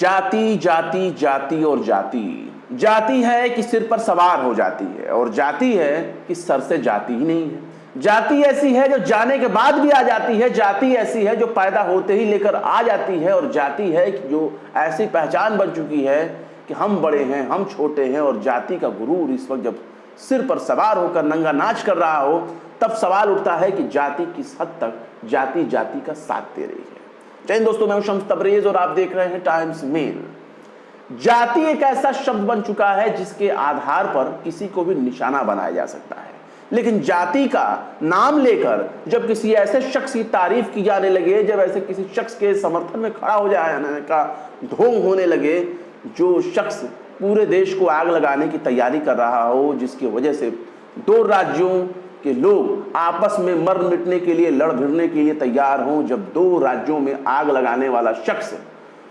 जाति जाति जाति और जाति। जाति है कि सिर पर सवार हो जाती है, और जाति है कि सर से जाती ही नहीं है। जाति ऐसी है जो जाने के बाद भी आ जाती है, जाति ऐसी है जो पैदा होते ही लेकर आ जाती है, और जाति है कि जो ऐसी पहचान बन चुकी है कि हम बड़े हैं, हम छोटे हैं। और जाति का गुरूर इस वक्त जब सिर पर सवार होकर नंगा नाच कर रहा हो, तब सवाल उठता है कि जाति किस हद तक जाति जाति का साथ दे रही है। जय हिंद दोस्तों, मैं हूं शम्स तबरेज और आप देख रहे हैं टाइम्स मेल। जाति एक ऐसा शब्द बन चुका है जिसके आधार पर किसी को भी निशाना बनाया जा सकता है, लेकिन जाति का नाम लेकर जब किसी ऐसे शख्स की तारीफ की जाने लगे, जब ऐसे किसी शख्स के समर्थन में खड़ा हो जाने का ढोंग होने लगे, जो शख्स पूरे देश को आग लगाने की तैयारी कर रहा हो, जिसकी वजह से दो राज्यों के लोग आपस में मर मिटने के लिए, लड़ भिड़ने के लिए तैयार हों, जब दो राज्यों में आग लगाने वाला शख्स,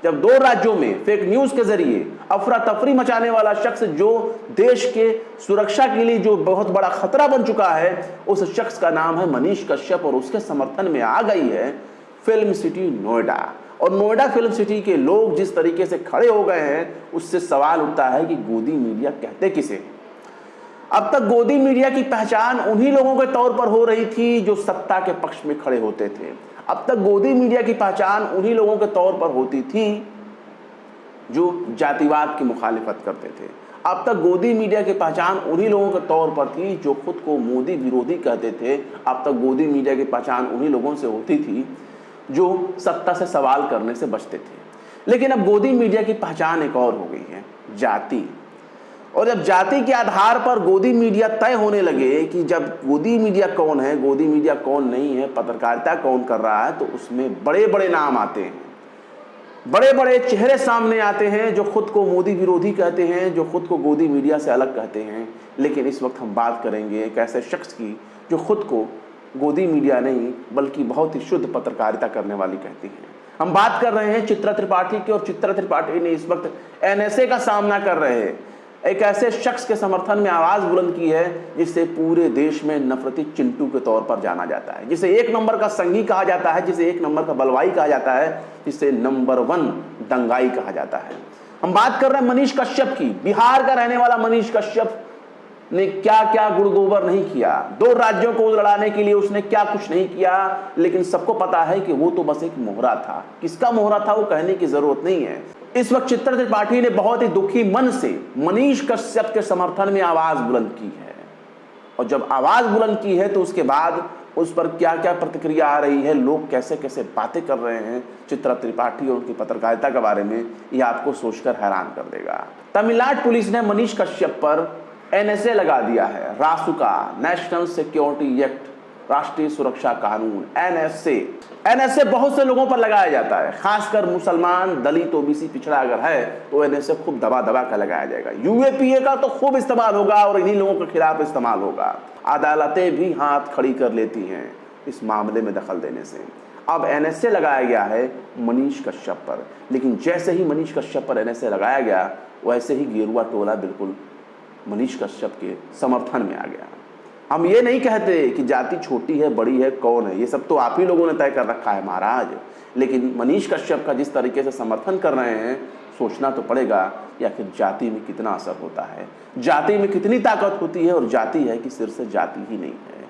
जब दो राज्यों में फेक न्यूज के जरिए अफरा तफरी मचाने वाला शख्स, जो देश के सुरक्षा के लिए जो बहुत बड़ा खतरा बन चुका है, उस शख्स का नाम है मनीष कश्यप, और उसके समर्थन में आ गई है फिल्म सिटी नोएडा। और नोएडा फिल्म सिटी के लोग जिस तरीके से खड़े हो गए हैं, उससे सवाल उठता है कि गोदी मीडिया कहते किसे। अब तक गोदी मीडिया की पहचान उन्हीं लोगों के तौर पर हो रही थी जो सत्ता के पक्ष में खड़े होते थे। अब तक गोदी मीडिया की पहचान उन्हीं लोगों के तौर पर होती थी जो जातिवाद की मुखालिफत करते थे। अब तक गोदी मीडिया की पहचान उन्हीं लोगों के तौर पर थी जो खुद को मोदी विरोधी कहते थे। अब तक गोदी मीडिया की पहचान उन्हीं लोगों से होती थी जो सत्ता से सवाल करने से बचते थे। लेकिन अब गोदी मीडिया की पहचान एक और हो गई है, जाति। और जब जाति के आधार पर गोदी मीडिया तय होने लगे कि जब गोदी मीडिया कौन है, गोदी मीडिया कौन नहीं है, पत्रकारिता कौन कर रहा है, तो उसमें बड़े बड़े नाम आते हैं, बड़े बड़े चेहरे सामने आते हैं जो खुद को मोदी विरोधी कहते हैं, जो खुद को गोदी मीडिया से अलग कहते हैं। लेकिन इस वक्त हम बात करेंगे एक ऐसे शख्स की जो खुद को गोदी मीडिया नहीं बल्कि बहुत ही शुद्ध पत्रकारिता करने वाली कहती है। हम बात कर रहे हैं चित्रा त्रिपाठी की, और चित्रा त्रिपाठी ने इस वक्त एनएसए का सामना कर रहे हैं एक ऐसे शख्स के समर्थन में आवाज बुलंद की है जिसे पूरे देश में नफरती चिंटू के तौर पर जाना जाता है, जिसे एक नंबर का संगी कहा जाता है, जिसे एक नंबर का बलवाई कहा जाता है, जिसे नंबर 1 दंगाई कहा जाता है। हम बात कर रहे हैं मनीष कश्यप की। बिहार का रहने वाला मनीष कश्यप ने क्या क्या गुड़ गोबर नहीं किया, दो राज्यों को लड़ाने के लिए उसने क्या कुछ नहीं किया, लेकिन सबको पता है कि वो तो बस एक मोहरा था। किसका मोहरा था वो कहने की जरूरत नहीं है। इस वक्त चित्रा त्रिपाठी ने बहुत ही दुखी मन से मनीष कश्यप के समर्थन में आवाज बुलंद की है, और जब आवाज बुलंद की है तो उसके बाद उस पर क्या क्या प्रतिक्रिया आ रही है, लोग कैसे कैसे बातें कर रहे हैं चित्रा त्रिपाठी और उनकी पत्रकारिता के बारे में, यह आपको सोचकर हैरान कर देगा। तमिलनाडु पुलिस ने मनीष कश्यप पर एनएसए लगा दिया है, रासुका, नेशनल सिक्योरिटी एक्ट, राष्ट्रीय सुरक्षा कानून, एनएसए बहुत से लोगों पर लगाया जाता है, खासकर मुसलमान, दलित, ओबीसी, पिछड़ा अगर है तो एनएसए खूब दबा दबा कर लगाया जाएगा। यूएपीए का तो खूब इस्तेमाल होगा और इन्हीं लोगों के खिलाफ इस्तेमाल होगा। अदालतें भी हाथ खड़ी कर लेती हैं इस मामले में दखल देने से। अब एनएसए लगाया गया है मनीष कश्यप पर, लेकिन जैसे ही मनीष कश्यप पर एनएसए लगाया गया, वैसे ही गेरुआ टोला बिल्कुल मनीष कश्यप के समर्थन में आ गया। हम ये नहीं कहते कि जाति छोटी है बड़ी है कौन है, ये सब तो आप ही लोगों ने तय कर रखा है महाराज, लेकिन मनीष कश्यप का जिस तरीके से समर्थन कर रहे हैं, सोचना तो पड़ेगा कि आखिर जाति में कितना असर होता है, जाति में कितनी ताकत होती है, और जाति है कि सिर से जाति ही नहीं है।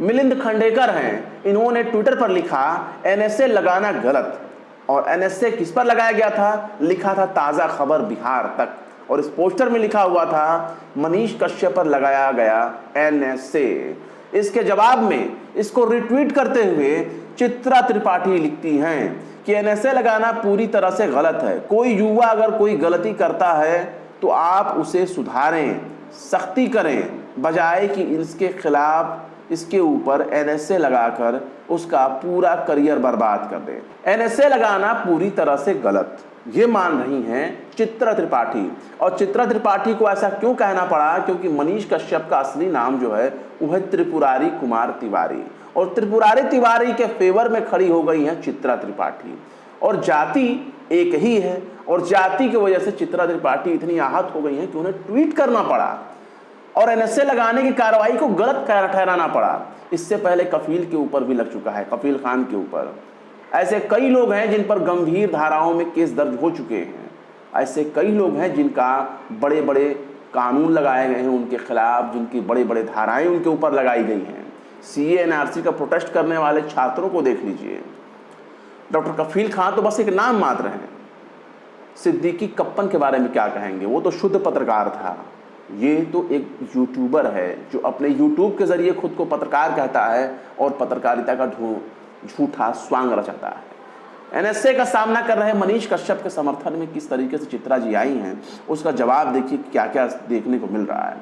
मिलिंद खंडेकर हैं, इन्होंने ट्विटर पर लिखा एनएसए लगाना गलत। और एनएसए किस पर लगाया गया था, लिखा था ताज़ा खबर बिहार तक, और इस पोस्टर में लिखा हुआ था मनीष कश्यप पर लगाया गया एनएसए। इसके जवाब में इसको रिट्वीट करते हुए चित्रा त्रिपाठी लिखती हैं कि एनएसए लगाना पूरी तरह से गलत है। कोई युवा अगर कोई गलती करता है तो आप उसे सुधारें, सख्ती करें, बजाय कि इसके खिलाफ इसके ऊपर एनएसए लगाकर उसका पूरा करियर बर्बाद कर दें। एनएसए लगाना पूरी तरह से गलत, ये मान रही हैं चित्रा त्रिपाठी। और चित्रा त्रिपाठी को ऐसा क्यों कहना पड़ा, क्योंकि मनीष कश्यप का असली नाम जो है वो है त्रिपुरारी कुमार तिवारी, और त्रिपुरारी तिवारी के फेवर में खड़ी हो गई हैं चित्रा त्रिपाठी। और जाति एक ही है, और जाति की वजह से चित्रा त्रिपाठी इतनी आहत हो गई हैं कि उन्हें ट्वीट करना पड़ा और एनएसए लगाने की कार्रवाई को गलत ठहराना पड़ा। इससे पहले कफील के ऊपर भी लग चुका है, कफील खान के ऊपर। ऐसे कई लोग हैं जिन पर गंभीर धाराओं में केस दर्ज हो चुके हैं, ऐसे कई लोग हैं जिनका बड़े बड़े कानून लगाए गए हैं उनके खिलाफ, जिनकी बड़े बड़े धाराएं उनके ऊपर लगाई गई हैं। CA NRC का प्रोटेस्ट करने वाले छात्रों को देख लीजिए। डॉक्टर कफील खान तो बस एक नाम मात्र हैं। सिद्दीकी कप्पन के बारे में क्या कहेंगे? वो तो शुद्ध पत्रकार था। ये तो एक यूट्यूबर है जो अपने यूट्यूब के जरिए खुद को पत्रकार कहता है और पत्रकारिता का झूठा स्वांग रचाता है। NSA का सामना कर रहे मनीष कश्यप के समर्थन में किस तरीके से चित्रा जी आई हैं, उसका जवाब देखिए क्या क्या देखने को मिल रहा है।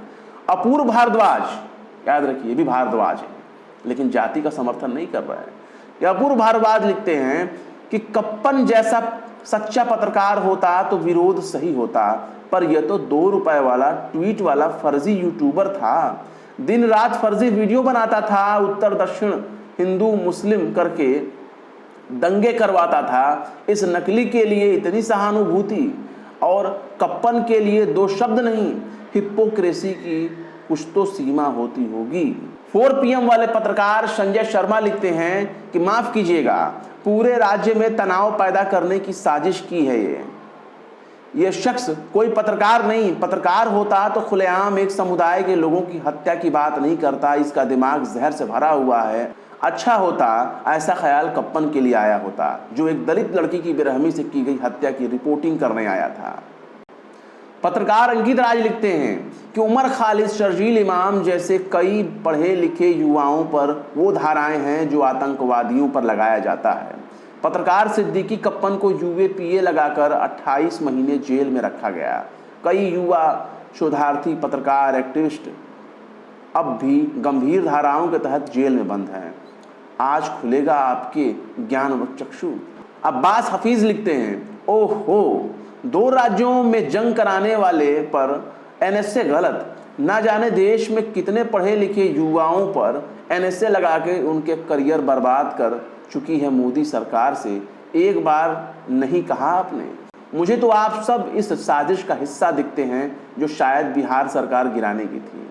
अपूर्व भारद्वाज, याद रखिए ये भी भारद्वाज है लेकिन जाति का समर्थन नहीं कर रहा है। ये अपूर्व भारद्वाज लिखते हैं कि कप्पन जैसा सच्चा पत्रकार होता तो विरोध सही होता, पर यह तो 2 रुपए वाला ट्वीट वाला फर्जी यूट्यूबर था। दिन रात फर्जी वीडियो बनाता था, उत्तर दक्षिण हिंदू मुस्लिम करके दंगे करवाता था। इस नकली के लिए इतनी सहानुभूति और कप्पन के लिए 2 शब्द नहीं, हिपोक्रेसी की कुछ तो सीमा होती होगी। 4 PM वाले पत्रकार संजय शर्मा लिखते हैं कि माफ कीजिएगा, पूरे राज्य में तनाव पैदा करने की साजिश की है। ये शख्स कोई पत्रकार नहीं, पत्रकार होता तो खुलेआम एक समुदाय के लोगों की हत्या की बात नहीं करता। इसका दिमाग जहर से भरा हुआ है। अच्छा होता ऐसा ख्याल कप्पन के लिए आया होता जो एक दलित लड़की की बेरहमी से की गई हत्या की रिपोर्टिंग करने आया था। पत्रकार अंकित राज लिखते हैं कि उमर खालिद, शर्जील इमाम जैसे कई पढ़े लिखे युवाओं पर वो धाराएं हैं जो आतंकवादियों पर लगाया जाता है। पत्रकार सिद्दीकी कप्पन को UAPA लगाकर 28 महीने जेल में रखा गया। कई युवा शोधार्थी, पत्रकार, एक्टिविस्ट अब भी गंभीर धाराओं के तहत जेल में बंद हैं। आज खुलेगा आपके ज्ञान चक्षु। अब्बास हफीज लिखते हैं, ओहो, 2 राज्यों में जंग कराने वाले पर NSA गलत। ना जाने देश में कितने पढ़े लिखे युवाओं पर NSA लगा के उनके करियर बर्बाद कर चुकी है मोदी सरकार से एक बार नहीं कहा आपने। मुझे तो आप सब इस साजिश का हिस्सा दिखते हैं जो शायद बिहार सरकार गिराने की थी।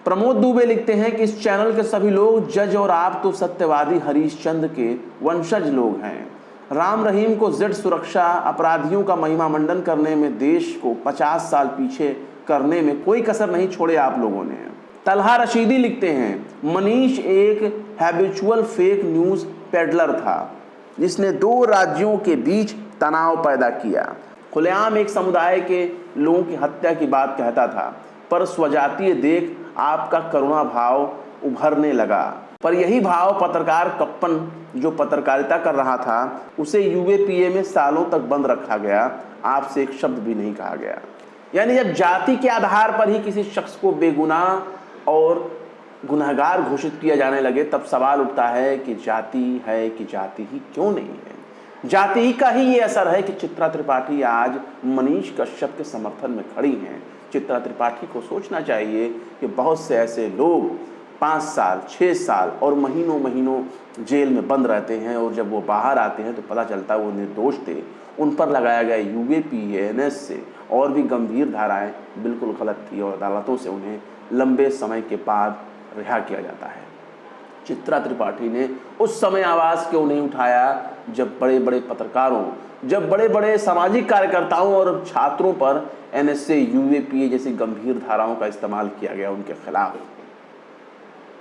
प्रमोद दुबे लिखते हैं कि इस चैनल के सभी लोग जज और आप तो सत्यवादी हरीशचंद्र के वंशज लोग हैं। राम रहीम को जेड सुरक्षा अपराधियों का महिमा मंडन करने में, देश को 50 साल पीछे करने में कोई कसर नहीं छोड़े आप लोगों ने। तलहा रशीदी लिखते हैं, मनीष एक हैबिचुअल फेक न्यूज़ पेडलर था जिसने 2 राज्यों के बीच तनाव पैदा किया। खुलेआम एक समुदाय के लोगों की हत्या की बात कहता था, पर स्वजातीय देख आपका करुणा भाव उभरने लगा। पर यही भाव पत्रकार कप्पन जो पत्रकारिता कर रहा था उसे UAPA में सालों तक बंद रखा गया। आपसे एक शब्द भी नहीं कहा गया। यानी जब जाति के आधार पर ही किसी शख्स को बेगुनाह और गुनहगार घोषित किया जाने लगे तब सवाल उठता है कि जाति है कि जाति ही क्यों नहीं है। जाति ही का ही ये असर है कि चित्रा त्रिपाठी आज मनीष कश्यप के समर्थन में खड़ी हैं। चित्रा त्रिपाठी को सोचना चाहिए कि बहुत से ऐसे लोग 5 साल, 6 साल और महीनों महीनों जेल में बंद रहते हैं और जब वो बाहर आते हैं तो पता चलता है वो निर्दोष थे। उन पर लगाया गया UAPA, NSA और भी गंभीर धाराएं बिल्कुल गलत थी और अदालतों से उन्हें लंबे समय के बाद रिहा किया जाता है। चित्रा त्रिपाठी ने उस समय आवाज़ क्यों नहीं उठाया जब बड़े बड़े पत्रकारों, जब बड़े बड़े सामाजिक कार्यकर्ताओं और छात्रों पर NSA, UAPA जैसी गंभीर धाराओं का इस्तेमाल किया गया उनके खिलाफ।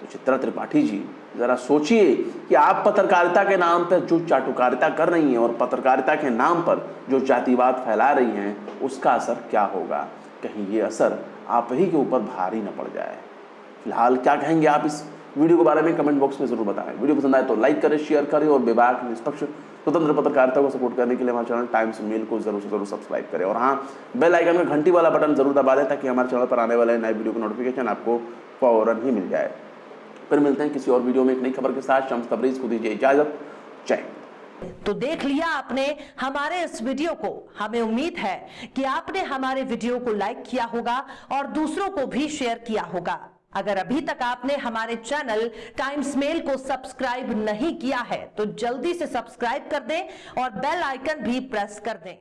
तो चित्रा त्रिपाठी जी ज़रा सोचिए कि आप पत्रकारिता के नाम पर जो चाटुकारिता कर रही हैं और पत्रकारिता के नाम पर जो जातिवाद फैला रही हैं उसका असर क्या होगा। कहीं ये असर आप ही के ऊपर भारी न पड़ जाए। फिलहाल क्या कहेंगे आप इस वीडियो के बारे में कमेंट बॉक्स में जरूर बताएं। वीडियो पसंद आए तो लाइक करें, शेयर करें और बेबाक निष्पक्ष स्वतंत्र पत्रकारिता को सपोर्ट करने के लिए हमारे चैनल टाइम्स मेल को जरूर से जरूर सब्सक्राइब करें और हाँ, बेल आइकन में घंटी वाला बटन जरूर दबा दें ताकि हमारे चैनल पर आने वाले नए वीडियो की नोटिफिकेशन आपको फौरन ही मिल जाए। फिर मिलते हैं किसी और वीडियो में एक नई खबर के साथ। शम्स तबरेज़ को दीजिए इजाजत। जय हिंद। तो देख लिया आपने हमारे इस वीडियो को। हमें उम्मीद है कि आपने हमारे वीडियो को लाइक किया होगा और दूसरों को भी शेयर किया होगा। अगर अभी तक आपने हमारे चैनल टाइम्स मेल को सब्सक्राइब नहीं किया है तो जल्दी से सब्सक्राइब कर दें और बेल आइकन भी प्रेस कर दें।